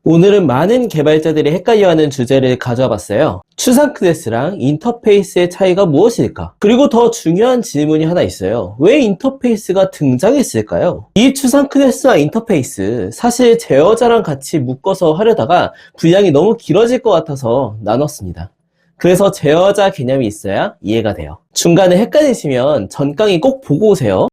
오늘은 많은 개발자들이 헷갈려하는 주제를 가져와 봤어요. 추상 클래스랑 인터페이스의 차이가 무엇일까? 그리고 더 중요한 질문이 하나 있어요. 왜 인터페이스가 등장했을까요? 이 추상 클래스와 인터페이스, 사실 제어자랑 같이 묶어서 하려다가 분량이 너무 길어질 것 같아서 나눴습니다. 그래서 제어자 개념이 있어야 이해가 돼요. 중간에 헷갈리시면 전 강의 꼭 보고 오세요.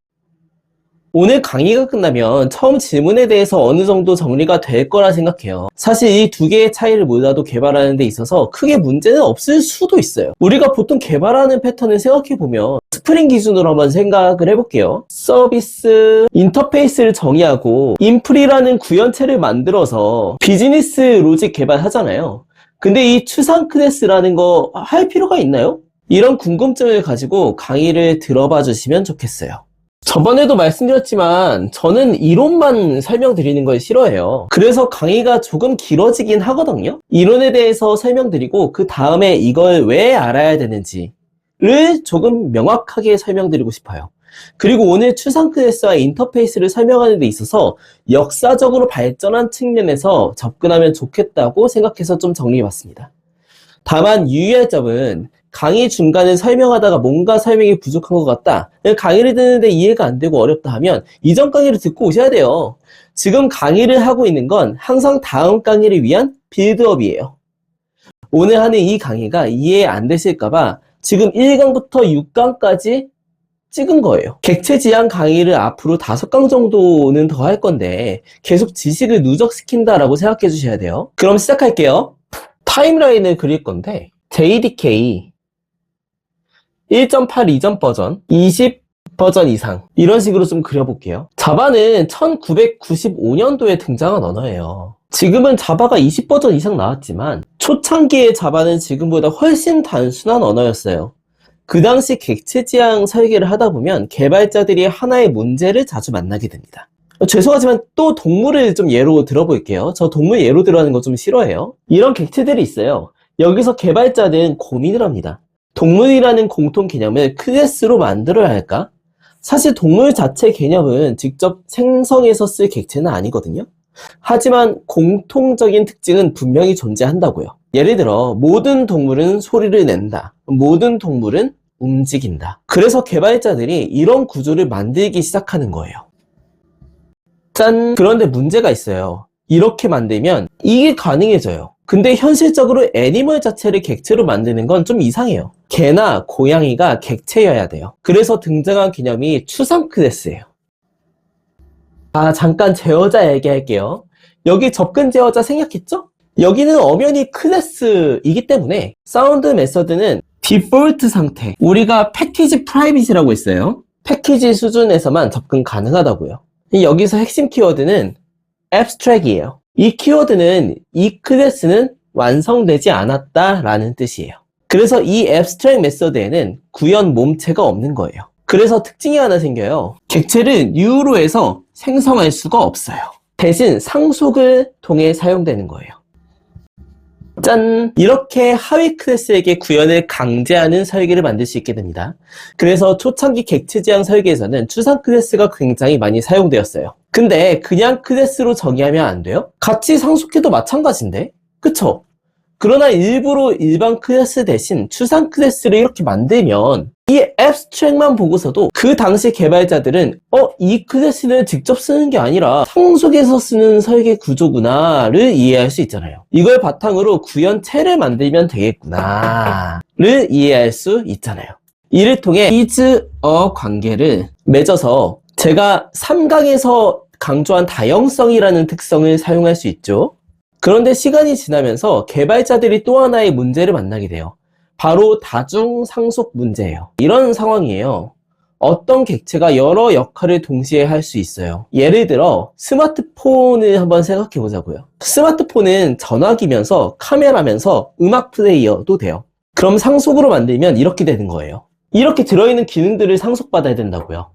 오늘 강의가 끝나면 처음 질문에 대해서 어느 정도 정리가 될 거라 생각해요. 사실 이 두 개의 차이를 몰라도 개발하는 데 있어서 크게 문제는 없을 수도 있어요. 우리가 보통 개발하는 패턴을 생각해보면 스프링 기준으로 한번 생각을 해볼게요. 서비스 인터페이스를 정의하고 인프리라는 구현체를 만들어서 비즈니스 로직 개발하잖아요. 근데 이 추상 클래스라는 거 할 필요가 있나요? 이런 궁금증을 가지고 강의를 들어봐 주시면 좋겠어요. 저번에도 말씀드렸지만 저는 이론만 설명드리는 걸 싫어해요. 그래서 강의가 조금 길어지긴 하거든요. 이론에 대해서 설명드리고 그 다음에 이걸 왜 알아야 되는지를 조금 명확하게 설명드리고 싶어요. 그리고 오늘 추상 클래스와 인터페이스를 설명하는 데 있어서 역사적으로 발전한 측면에서 접근하면 좋겠다고 생각해서 좀 정리해봤습니다. 다만 유의할 점은 강의 중간에 설명하다가 뭔가 설명이 부족한 것 같다, 강의를 듣는데 이해가 안 되고 어렵다 하면 이전 강의를 듣고 오셔야 돼요. 지금 강의를 하고 있는 건 항상 다음 강의를 위한 빌드업이에요. 오늘 하는 이 강의가 이해 안 되실까봐 지금 1강부터 6강까지 찍은 거예요. 객체지향 강의를 앞으로 5강 정도는 더 할 건데 계속 지식을 누적시킨다라고 생각해 주셔야 돼요. 그럼 시작할게요. 타임라인을 그릴 건데 JDK 1.8 이전 버전, 20 버전 이상, 이런 식으로 좀 그려볼게요. 자바는 1995년도에 등장한 언어예요. 지금은 자바가 20 버전 이상 나왔지만 초창기의 자바는 지금보다 훨씬 단순한 언어였어요. 그 당시 객체지향 설계를 하다 보면 개발자들이 하나의 문제를 자주 만나게 됩니다. 죄송하지만 또 동물을 좀 예로 들어볼게요. 저 동물 예로 들어가는 거 좀 싫어해요. 이런 객체들이 있어요. 여기서 개발자들은 고민을 합니다. 동물이라는 공통 개념을 클래스로 만들어야 할까? 사실 동물 자체 개념은 직접 생성해서 쓸 객체는 아니거든요. 하지만 공통적인 특징은 분명히 존재한다고요. 예를 들어 모든 동물은 소리를 낸다, 모든 동물은 움직인다. 그래서 개발자들이 이런 구조를 만들기 시작하는 거예요. 짠! 그런데 문제가 있어요. 이렇게 만들면 이게 가능해져요. 근데 현실적으로 애니멀 자체를 객체로 만드는 건 좀 이상해요. 개나 고양이가 객체여야 돼요. 그래서 등장한 개념이 추상 클래스예요. 잠깐 제어자 얘기할게요. 여기 접근 제어자 생략했죠? 여기는 엄연히 클래스이기 때문에 사운드 메서드는 디폴트 상태, 우리가 패키지 프라이빗이라고 있어요. 패키지 수준에서만 접근 가능하다고요. 여기서 핵심 키워드는 abstract이에요. 이 키워드는 이 클래스는 완성되지 않았다라는 뜻이에요. 그래서 이 abstract 메서드에는 구현 몸체가 없는 거예요. 그래서 특징이 하나 생겨요. 객체를 new로 해서 생성할 수가 없어요. 대신 상속을 통해 사용되는 거예요. 짠! 이렇게 하위 클래스에게 구현을 강제하는 설계를 만들 수 있게 됩니다. 그래서 초창기 객체지향 설계에서는 추상 클래스가 굉장히 많이 사용되었어요. 근데 그냥 클래스로 정의하면 안 돼요? 같이 상속해도 마찬가지인데? 그쵸? 그러나 일부러 일반 클래스 대신 추상 클래스를 이렇게 만들면 이 abstract만 보고서도 그 당시 개발자들은 이 클래스는 직접 쓰는 게 아니라 상속해서 쓰는 설계 구조구나를 이해할 수 있잖아요. 이걸 바탕으로 구현체를 만들면 되겠구나를 이해할 수 있잖아요. 이를 통해 is a 관계를 맺어서 제가 3강에서 강조한 다형성이라는 특성을 사용할 수 있죠. 그런데 시간이 지나면서 개발자들이 또 하나의 문제를 만나게 돼요. 바로 다중상속 문제예요. 이런 상황이에요. 어떤 객체가 여러 역할을 동시에 할 수 있어요. 예를 들어 스마트폰을 한번 생각해 보자고요. 스마트폰은 전화기면서 카메라면서 음악 플레이어도 돼요. 그럼 상속으로 만들면 이렇게 되는 거예요. 이렇게 들어있는 기능들을 상속받아야 된다고요.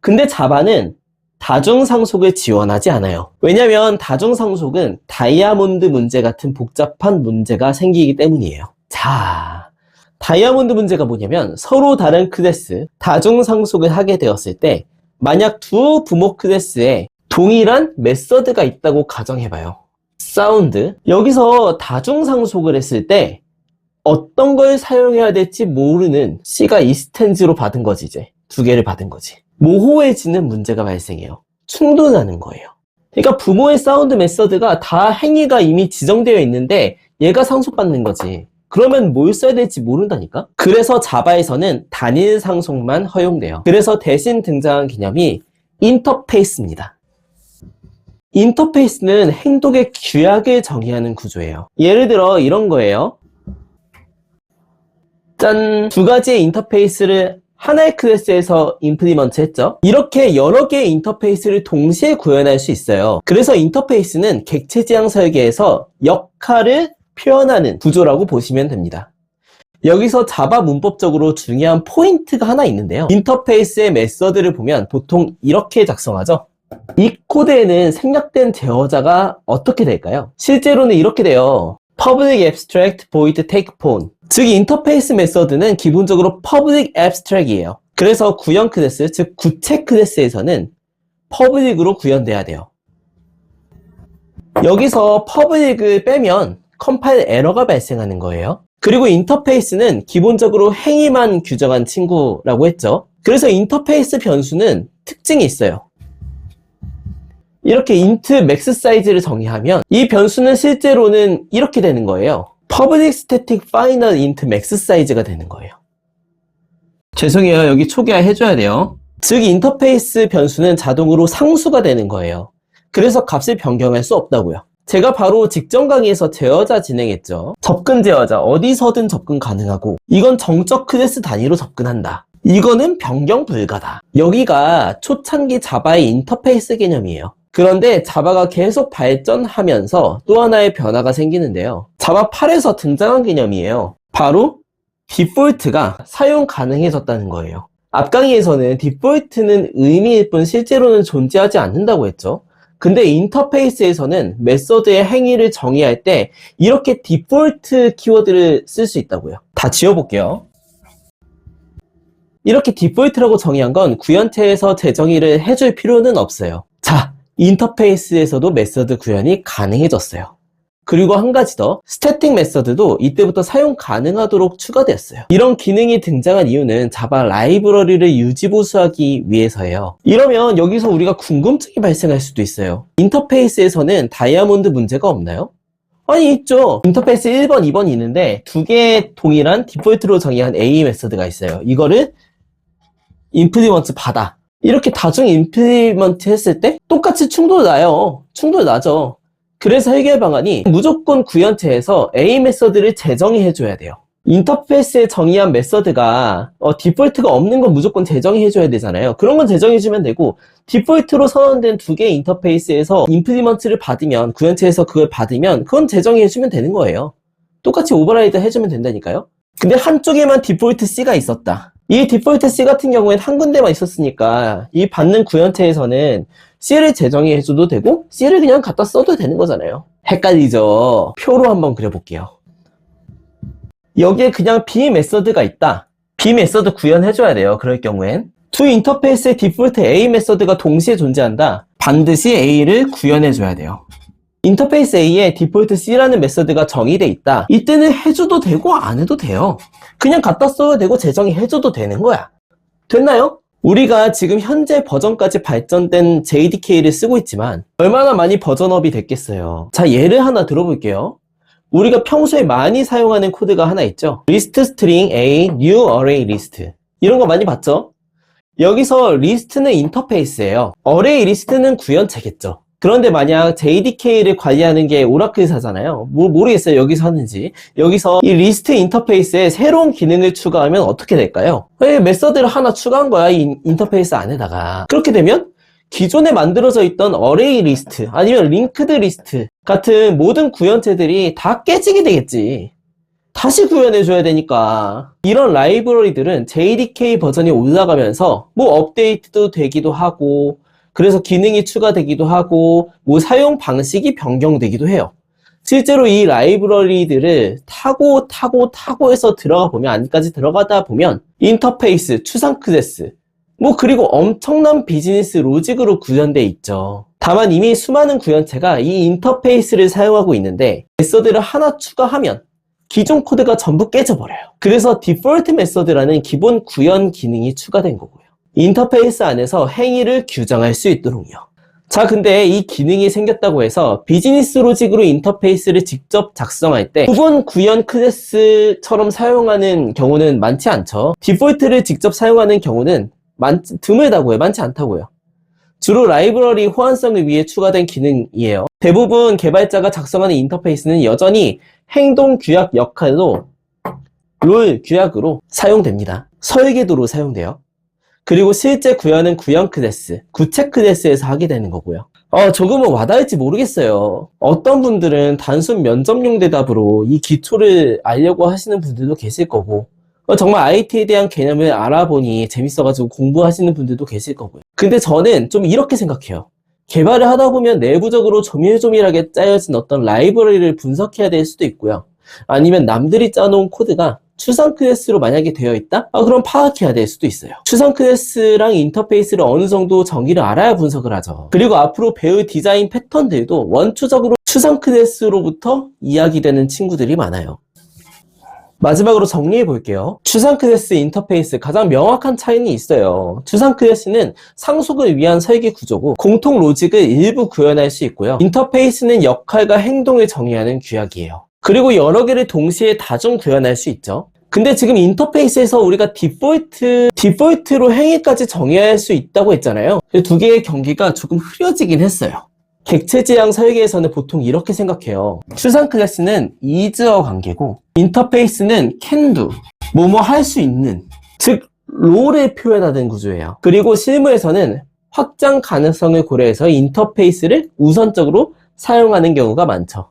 근데 자바는 다중상속을 지원하지 않아요. 왜냐면 다중상속은 다이아몬드 문제 같은 복잡한 문제가 생기기 때문이에요. 자, 다이아몬드 문제가 뭐냐면 서로 다른 클래스, 다중상속을 하게 되었을 때 만약 두 부모 클래스에 동일한 메서드가 있다고 가정해봐요. 사운드. 여기서 다중상속을 했을 때 어떤 걸 사용해야 될지 모르는 C가 이스텐즈로 받은 거지. 이제 두 개를 받은 거지. 모호해지는 문제가 발생해요. 충돌하는 거예요. 그러니까 부모의 사운드 메서드가 다 행위가 이미 지정되어 있는데 얘가 상속받는 거지. 그러면 뭘 써야 될지 모른다니까? 그래서 자바에서는 단일 상속만 허용돼요. 그래서 대신 등장한 개념이 인터페이스입니다. 인터페이스는 행동의 규약을 정의하는 구조예요. 예를 들어 이런 거예요. 짠! 두 가지의 인터페이스를 하나의 클래스에서 임플리먼트 했죠. 이렇게 여러 개의 인터페이스를 동시에 구현할 수 있어요. 그래서 인터페이스는 객체지향 설계에서 역할을 표현하는 구조라고 보시면 됩니다. 여기서 자바 문법적으로 중요한 포인트가 하나 있는데요. 인터페이스의 메서드를 보면 보통 이렇게 작성하죠. 이 코드에는 생략된 제어자가 어떻게 될까요? 실제로는 이렇게 돼요. Public Abstract Void Take Phone. 즉 인터페이스 메서드는 기본적으로 Public Abstract이에요. 그래서 구현 클래스, 즉 구체 클래스에서는 Public으로 구현돼야 돼요. 여기서 Public을 빼면 컴파일 에러가 발생하는 거예요. 그리고 인터페이스는 기본적으로 행위만 규정한 친구라고 했죠. 그래서 인터페이스 변수는 특징이 있어요. 이렇게 int max 사이즈를 정의하면 이 변수는 실제로는 이렇게 되는 거예요. public static final int max 사이즈가 되는 거예요. 죄송해요. 여기 초기화 해줘야 돼요. 즉 인터페이스 변수는 자동으로 상수가 되는 거예요. 그래서 값을 변경할 수 없다고요. 제가 바로 직전 강의에서 제어자 진행했죠. 접근 제어자, 어디서든 접근 가능하고 이건 정적 클래스 단위로 접근한다. 이거는 변경 불가다. 여기가 초창기 자바의 인터페이스 개념이에요. 그런데 자바가 계속 발전하면서 또 하나의 변화가 생기는데요. 자바 8에서 등장한 개념이에요. 바로 디폴트가 사용 가능해졌다는 거예요. 앞 강의에서는 디폴트는 의미일 뿐 실제로는 존재하지 않는다고 했죠. 근데 인터페이스에서는 메서드의 행위를 정의할 때 이렇게 디폴트 키워드를 쓸 수 있다고요. 다 지워볼게요. 이렇게 디폴트라고 정의한 건 구현체에서 재정의를 해줄 필요는 없어요. 자, 인터페이스에서도 메서드 구현이 가능해졌어요. 그리고 한 가지 더, 스태틱 메서드도 이때부터 사용 가능하도록 추가되었어요. 이런 기능이 등장한 이유는 자바 라이브러리를 유지보수하기 위해서예요. 이러면 여기서 우리가 궁금증이 발생할 수도 있어요. 인터페이스에서는 다이아몬드 문제가 없나요? 아니 있죠. 인터페이스 1번, 2번이 있는데 두 개의 동일한 디폴트로 정의한 A 메서드가 있어요. 이거를 임플리먼트 받아. 이렇게 다중 임플리먼트 했을 때 똑같이 충돌 나요. 충돌 나죠. 그래서 해결 방안이 무조건 구현체에서 A 메서드를 재정의 해줘야 돼요. 인터페이스에 정의한 메서드가 디폴트가 없는 건 무조건 재정의 해줘야 되잖아요. 그런 건 재정해주면 되고 디폴트로 선언된 두 개의 인터페이스에서 임플리먼트를 받으면 구현체에서 그걸 받으면 그건 재정의 해주면 되는 거예요. 똑같이 오버라이드 해주면 된다니까요. 근데 한쪽에만 디폴트 C가 있었다. 이 디폴트 C 같은 경우에는 한 군데만 있었으니까 이 받는 구현체에서는 C를 재정의 해줘도 되고 C를 그냥 갖다 써도 되는 거잖아요. 헷갈리죠? 표로 한번 그려볼게요. 여기에 그냥 B 메서드가 있다. B 메서드 구현해줘야 돼요. 그럴 경우엔 두 인터페이스의 디폴트 A 메서드가 동시에 존재한다. 반드시 A를 구현해줘야 돼요. 인터페이스 A에 디폴트 C라는 메서드가 정의돼 있다. 이때는 해줘도 되고 안 해도 돼요. 그냥 갖다 써도 되고 재정의 해줘도 되는 거야. 됐나요? 우리가 지금 현재 버전까지 발전된 JDK를 쓰고 있지만 얼마나 많이 버전업이 됐겠어요. 자, 예를 하나 들어볼게요. 우리가 평소에 많이 사용하는 코드가 하나 있죠. list string a new array list. 이런 거 많이 봤죠? 여기서 list는 인터페이스예요. array list는 구현체겠죠. 그런데 만약 JDK를 관리하는 게 오라클사잖아요. 모르겠어요. 여기서 하는지. 여기서 이 리스트 인터페이스에 새로운 기능을 추가하면 어떻게 될까요? 메서드를 하나 추가한 거야. 이 인터페이스 안에다가. 그렇게 되면 기존에 만들어져 있던 어레이 리스트 아니면 링크드 리스트 같은 모든 구현체들이 다 깨지게 되겠지. 다시 구현해줘야 되니까. 이런 라이브러리들은 JDK 버전이 올라가면서 뭐 업데이트도 되기도 하고 그래서 기능이 추가되기도 하고 뭐 사용 방식이 변경되기도 해요. 실제로 이 라이브러리들을 타고 해서 들어가 보면 안까지 들어가다 보면 인터페이스, 추상 클래스 뭐 그리고 엄청난 비즈니스 로직으로 구현돼 있죠. 다만 이미 수많은 구현체가 이 인터페이스를 사용하고 있는데 메서드를 하나 추가하면 기존 코드가 전부 깨져버려요. 그래서 디폴트 메서드라는 기본 구현 기능이 추가된 거고요. 인터페이스 안에서 행위를 규정할 수 있도록요. 자, 근데 이 기능이 생겼다고 해서 비즈니스 로직으로 인터페이스를 직접 작성할 때 부분 구현 클래스처럼 사용하는 경우는 많지 않죠. 디폴트를 직접 사용하는 경우는 드물다고요. 많지 않다고요. 주로 라이브러리 호환성을 위해 추가된 기능이에요. 대부분 개발자가 작성하는 인터페이스는 여전히 행동 규약 역할로 롤 규약으로 사용됩니다. 설계도로 사용돼요. 그리고 실제 구현은 구현 클래스, 구체 클래스에서 하게 되는 거고요. 조금은 와닿을지 모르겠어요. 어떤 분들은 단순 면접용 대답으로 이 기초를 알려고 하시는 분들도 계실 거고, 정말 IT에 대한 개념을 알아보니 재밌어가지고 공부하시는 분들도 계실 거고요. 근데 저는 좀 이렇게 생각해요. 개발을 하다 보면 내부적으로 조밀조밀하게 짜여진 어떤 라이브러리를 분석해야 될 수도 있고요. 아니면 남들이 짜놓은 코드가 추상 클래스로 만약에 되어 있다? 그럼 파악해야 될 수도 있어요. 추상 클래스랑 인터페이스를 어느 정도 정의를 알아야 분석을 하죠. 그리고 앞으로 배울 디자인 패턴들도 원초적으로 추상 클래스로부터 이야기되는 친구들이 많아요. 마지막으로 정리해 볼게요. 추상 클래스, 인터페이스 가장 명확한 차이는 있어요. 추상 클래스는 상속을 위한 설계 구조고 공통 로직을 일부 구현할 수 있고요. 인터페이스는 역할과 행동을 정의하는 규약이에요. 그리고 여러 개를 동시에 다중 구현할 수 있죠. 근데 지금 인터페이스에서 우리가 디폴트로 행위까지 정의할 수 있다고 했잖아요. 두 개의 경계가 조금 흐려지긴 했어요. 객체지향 설계에서는 보통 이렇게 생각해요. 추상 클래스는 is어 관계고 인터페이스는 can do, 뭐뭐 할 수 있는, 즉 롤을 표현하는 구조예요. 그리고 실무에서는 확장 가능성을 고려해서 인터페이스를 우선적으로 사용하는 경우가 많죠.